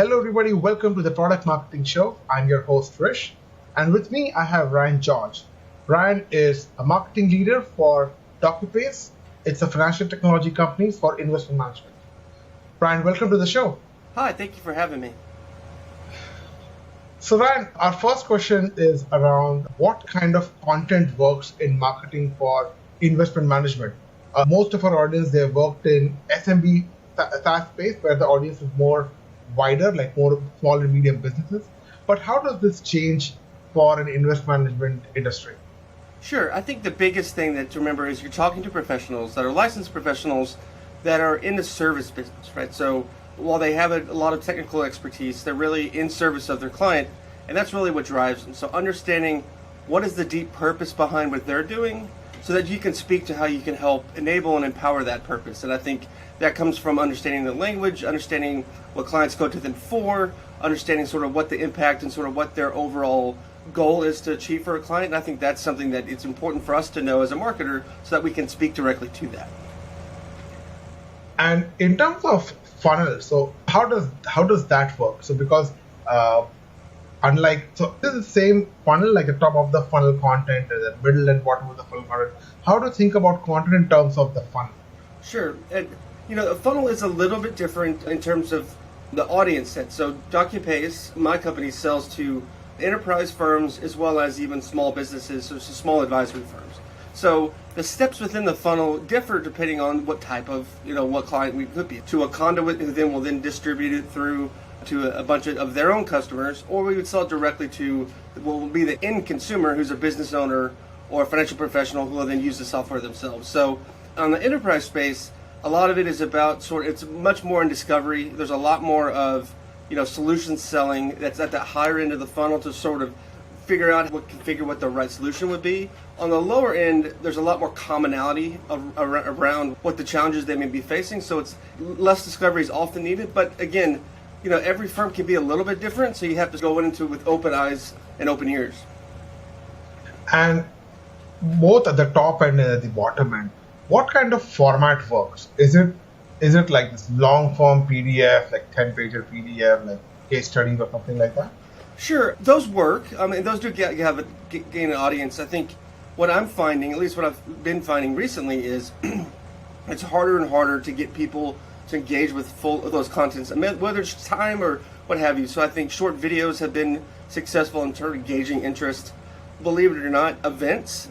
Hello, everybody. Welcome to the Product Marketing Show. I'm your host, Rish. And with me, I have Ryan George. Ryan is a marketing leader for Docupace. It's a financial technology company for investment management. Ryan, welcome to the show. Hi, thank you for having me. So, Ryan, our first question is around what kind of content works in marketing for investment management. Most of our audience, they've worked in SMB SaaS space where the audience is more wider, like more small and medium businesses. But how does this change for an investment management industry? Sure, I think the biggest thing that to remember is you're talking to professionals that are licensed professionals that are in the service business, right? So while they have a lot of technical expertise, they're really in service of their client, and that's really what drives them. So understanding what is the deep purpose behind what they're doing so that you can speak to how you can help enable and empower that purpose. And I think that comes from understanding the language, understanding what clients go to them for, understanding sort of what the impact and sort of what their overall goal is to achieve for a client. And I think that's something that it's important for us to know as a marketer so that we can speak directly to that. And in terms of funnel, so how does that work? So because this is the same funnel, like the top of the funnel content and the middle and bottom of the funnel content. How to think about content in terms of the funnel? Sure. And, a funnel is a little bit different in terms of the audience set. So Docupace, my company, sells to enterprise firms as well as even small businesses, so small advisory firms. So the steps within the funnel differ depending on what type of, what client we could be. To a conduit who then will then distribute it through to a bunch of their own customers, or we would sell it directly to what will be the end consumer who's a business owner or a financial professional who will then use the software themselves. So on the enterprise space, a lot of it is about it's much more in discovery. There's a lot more of, solution selling that's at that higher end of the funnel to sort of figure out what the right solution would be. On the lower end, there's a lot more commonality around what the challenges they may be facing. So it's less discovery is often needed. But again, every firm can be a little bit different. So you have to go into it with open eyes and open ears. And both at the top end and at the bottom end, what kind of format works? Is it like this long form PDF, like 10-pager PDF, like case studies or something like that? Sure, those work. I mean, those do gain an audience. I think what I'm finding, at least what I've been finding recently, is it's harder and harder to get people to engage with full of those contents, whether it's time or what have you. So I think short videos have been successful in terms of gauging interest. Believe it or not, events,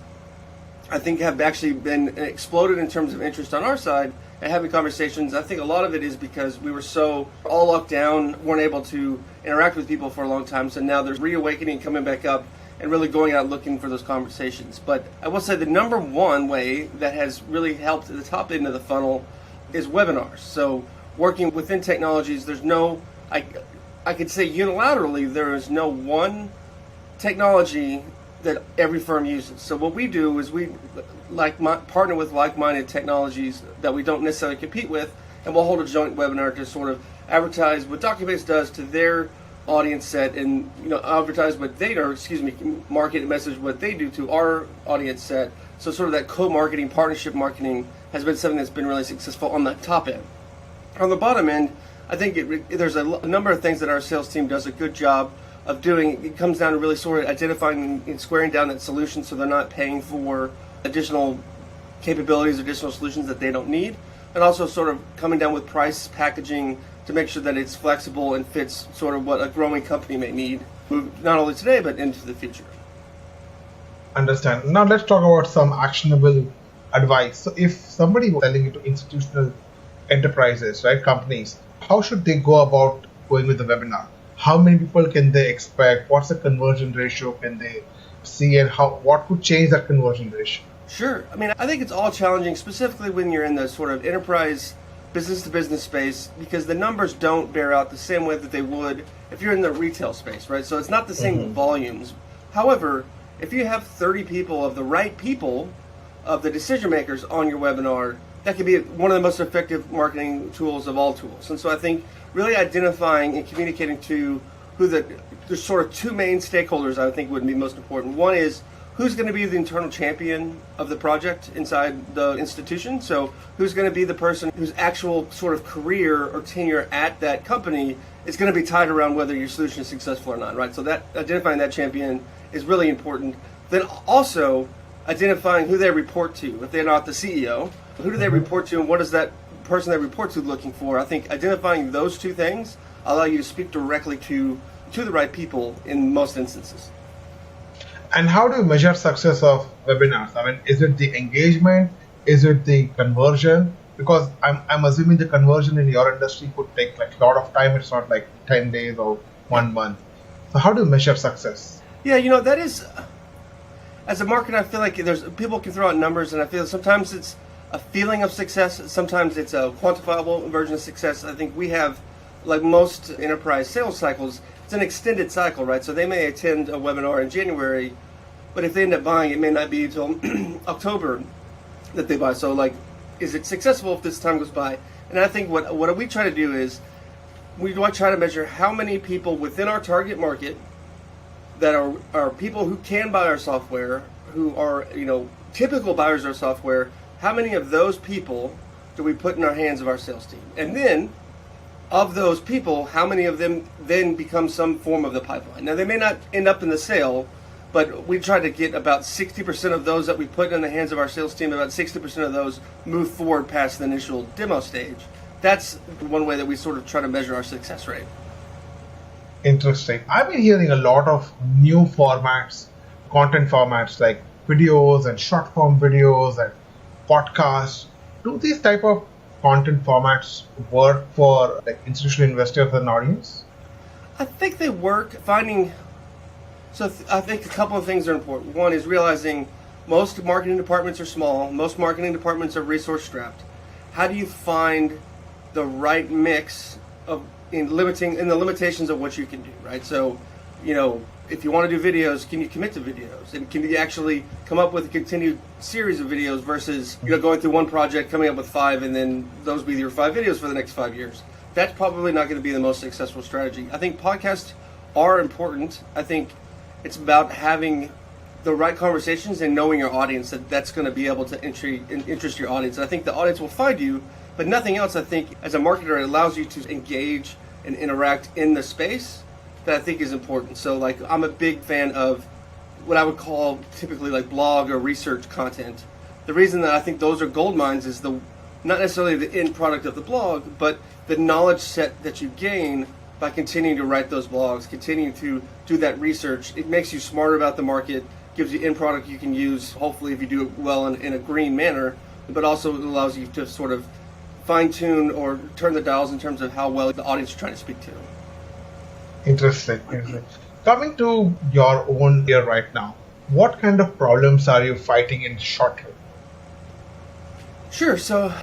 I think, have actually been exploded in terms of interest on our side and having conversations. I think a lot of it is because we were so all locked down, weren't able to interact with people for a long time. So now there's reawakening coming back up and really going out looking for those conversations. But I will say the number one way that has really helped at the top end of the funnel is webinars. So working within technologies, there's no, I could say unilaterally, there is no one technology that every firm uses. So what we do is we partner with like-minded technologies that we don't necessarily compete with, and we'll hold a joint webinar to sort of advertise what Docupace does to their audience set, and advertise what they do, market and message what they do to our audience set. So sort of that co-marketing, partnership marketing has been something that's been really successful on the top end. On the bottom end, I think there's a number of things that our sales team does a good job of doing. It comes down to really sort of identifying and squaring down that solution so they're not paying for additional capabilities, additional solutions that they don't need, and also sort of coming down with price, packaging to make sure that it's flexible and fits sort of what a growing company may need, not only today but into the future. Understand. Now let's talk about some actionable advice. So if somebody was selling it to institutional enterprises, right, companies, how should they go about going with the webinar? How many people can they expect? What's the conversion ratio can they see, and what could change that conversion ratio? Sure. I mean, I think it's all challenging, specifically when you're in the sort of enterprise business-to-business space, because the numbers don't bear out the same way that they would if you're in the retail space, right? So it's not the same volumes. However, if you have 30 people of the right people, of the decision makers on your webinar, that could be one of the most effective marketing tools of all tools. And so I think really identifying and communicating to there's sort of two main stakeholders I think would be most important. One is who's going to be the internal champion of the project inside the institution. So who's going to be the person whose actual sort of career or tenure at that company is going to be tied around whether your solution is successful or not, right? So that identifying that champion is really important. Then also identifying who they report to. If they're not the CEO, who do they report to, and what is that person they report to looking for? I think identifying those two things allow you to speak directly to the right people in most instances. And how do you measure success of webinars? I mean, is it the engagement? Is it the conversion? Because I'm assuming the conversion in your industry could take like a lot of time. It's not like 10 days or 1 month. So how do you measure success? Yeah, that is, as a marketer, I feel like people can throw out numbers, and I feel sometimes it's a feeling of success, sometimes it's a quantifiable version of success. I think we have, like most enterprise sales cycles, it's an extended cycle, right? So they may attend a webinar in January, but if they end up buying, it may not be until October that they buy. So like, is it successful if this time goes by? And I think what we try to do is we try to measure how many people within our target market that are people who can buy our software, who are typical buyers of our software. How many of those people do we put in our hands of our sales team? And then, of those people, how many of them then become some form of the pipeline? Now, they may not end up in the sale, but we try to get about 60% of those that we put in the hands of our sales team, about 60% of those move forward past the initial demo stage. That's one way that we sort of try to measure our success rate. Interesting. I've been hearing a lot of new formats, content formats like videos and short form videos and podcasts. Do these type of content formats work for like institutional investors and audience? I think they work. I think a couple of things are important. One is realizing most marketing departments are small. Most marketing departments are resource strapped. How do you find the right mix in the limitations of what you can do, right? So, if you want to do videos, can you commit to videos? And can you actually come up with a continued series of videos versus, going through one project, coming up with 5, and then those be your 5 videos for the next 5 years? That's probably not going to be the most successful strategy. I think podcasts are important. I think it's about having the right conversations and knowing your audience, that's going to be able to interest your audience. And I think the audience will find you, but nothing else. I think as a marketer, it allows you to engage and interact in the space that I think is important. So like, I'm a big fan of what I would call typically like blog or research content. The reason that I think those are gold mines is not necessarily the end product of the blog, but the knowledge set that you gain by continuing to write those blogs, continuing to do that research. It makes you smarter about the market, gives you end product you can use, hopefully if you do it well in a green manner, but also it allows you to sort of fine-tune or turn the dials in terms of how well the audience you're trying to speak to. Interesting. Coming to your own year right now, what kind of problems are you fighting in short term? Sure. So,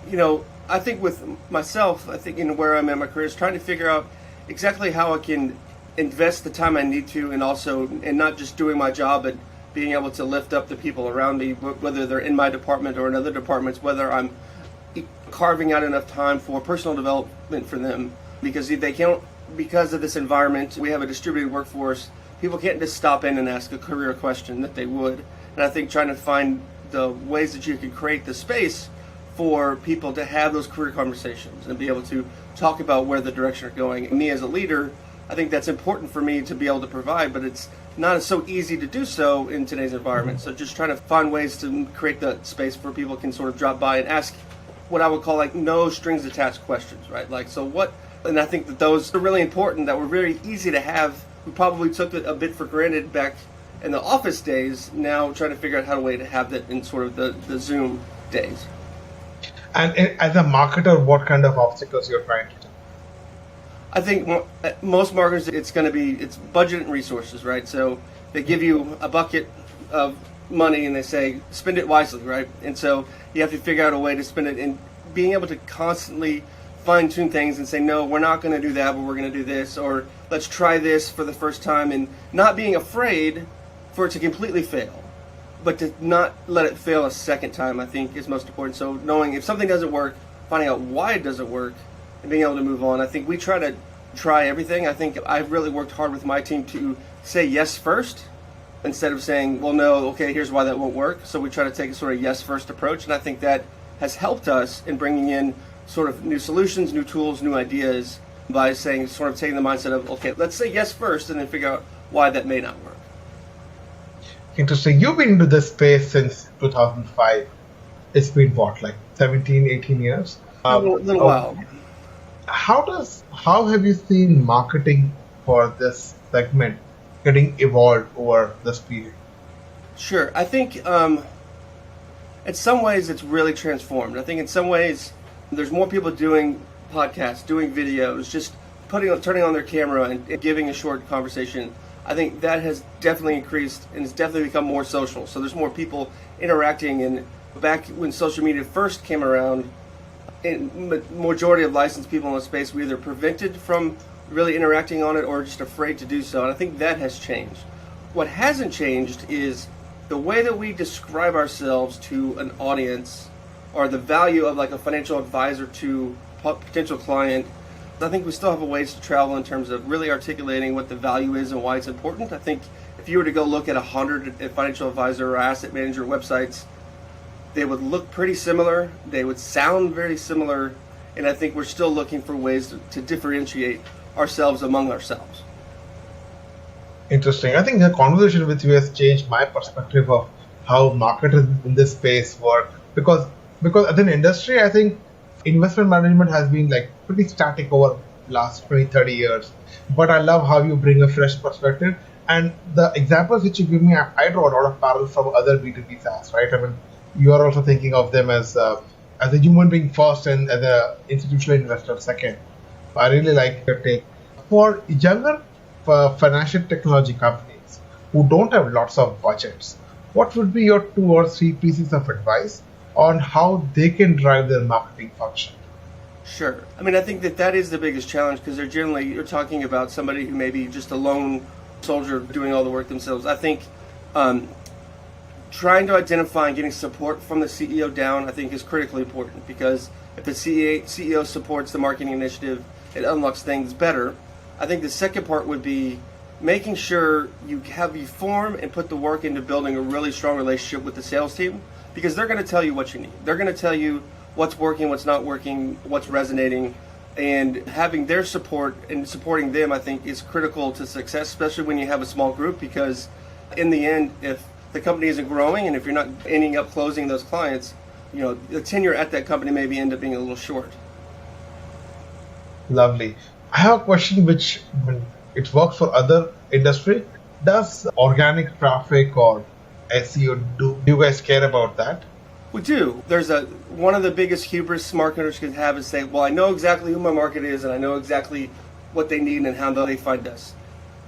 I think with myself, I think in where I'm at in my career is trying to figure out exactly how I can invest the time I need to, and not just doing my job, but being able to lift up the people around me, whether they're in my department or in other departments, whether I'm carving out enough time for personal development for them, because they can't, because of this environment, we have a distributed workforce, people can't just stop in and ask a career question that they would. And I think trying to find the ways that you can create the space for people to have those career conversations and be able to talk about where the direction are going. And me as a leader, I think that's important for me to be able to provide, but it's not so easy to do so in today's environment. So just trying to find ways to create that space where people can sort of drop by and ask what I would call like no strings attached questions, right? Like, so what, and I think that those are really important, that were very easy to have. We probably took it a bit for granted back in the office days, now trying to figure out how to have that in sort of the Zoom days. And as a marketer, what kind of obstacles you're trying to do? I think most marketers, it's budget and resources, right? So they give you a bucket of money and they say, spend it wisely, right? And so you have to figure out a way to spend it, and being able to constantly fine tune things and say, no, we're not going to do that, but we're going to do this, or let's try this for the first time, and not being afraid for it to completely fail, but to not let it fail a second time, I think is most important. So knowing if something doesn't work, finding out why it doesn't work, and being able to move on. I think we try everything. I think I've really worked hard with my team to say yes first, instead of saying, well, no, okay, here's why that won't work. So we try to take a sort of yes first approach, and I think that has helped us in bringing in sort of new solutions, new tools, new ideas by saying, sort of taking the mindset of, okay, let's say yes first and then figure out why that may not work. Interesting. You've been into this space since 2005. It's been what, like 17, 18 years? A little while. How have you seen marketing for this segment getting evolved over this period? Sure. I think in some ways it's really transformed. I think in some ways there's more people doing podcasts, doing videos, just turning on their camera and giving a short conversation. I think that has definitely increased and it's definitely become more social. So there's more people interacting. And back when social media first came around, in majority of licensed people in the space were either prevented from really interacting on it or just afraid to do so. And I think that has changed. What hasn't changed is the way that we describe ourselves to an audience or the value of like a financial advisor to a potential client. I think we still have a ways to travel in terms of really articulating what the value is and why it's important. I think if you were to go look at 100 financial advisor or asset manager websites, they would look pretty similar, they would sound very similar, and I think we're still looking for ways to differentiate ourselves among ourselves. Interesting. I think the conversation with you has changed my perspective of how marketers in this space work. Because as an industry, I think investment management has been like pretty static over last 20, 30 years. But I love how you bring a fresh perspective. And the examples which you give me, I draw a lot of parallels from other B2B SaaS, right? I mean, you are also thinking of them as a human being first and as an institutional investor second. I really like your take. For younger financial technology companies who don't have lots of budgets, what would be your 2 or 3 pieces of advice on how they can drive their marketing function? Sure. I mean, I think that is the biggest challenge because you're talking about somebody who may be just a lone soldier doing all the work themselves. I think trying to identify and getting support from the CEO down, I think, is critically important because if the CEO supports the marketing initiative, it unlocks things better. I think the second part would be making sure you form and put the work into building a really strong relationship with the sales team because they're going to tell you what you need. They're going to tell you what's working, what's not working, what's resonating, and having their support and supporting them, I think, is critical to success, especially when you have a small group because in the end, if the company isn't growing and if you're not ending up closing those clients, the tenure at that company maybe end up being a little short. Lovely. I have a question which it works for other industry. Does organic traffic or SEO, do you guys care about that? We do. There's one of the biggest hubris marketers can have is say, well, I know exactly who my market is and I know exactly what they need and how they find us.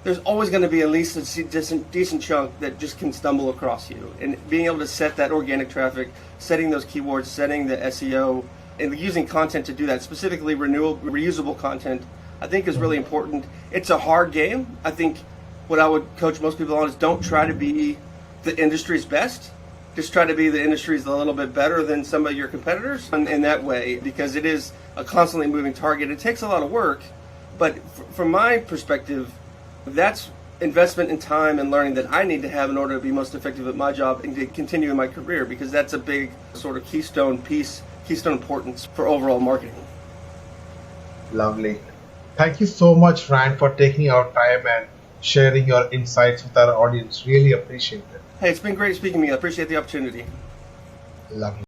There's always going to be at least a decent chunk that just can stumble across you. And being able to set that organic traffic, setting those keywords, setting the SEO, and using content to do that, specifically reusable content, I think is really important. It's a hard game. I think what I would coach most people on is don't try to be the industry's best. Just try to be the industry's a little bit better than some of your competitors in that way, because it is a constantly moving target. It takes a lot of work, but from my perspective, that's investment in time and learning that I need to have in order to be most effective at my job and to continue in my career, because that's a big sort of keystone importance for overall marketing. Lovely. Thank you so much, Ryan, for taking our time and sharing your insights with our audience. Really appreciate it. Hey, it's been great speaking to you. I appreciate the opportunity. Lovely.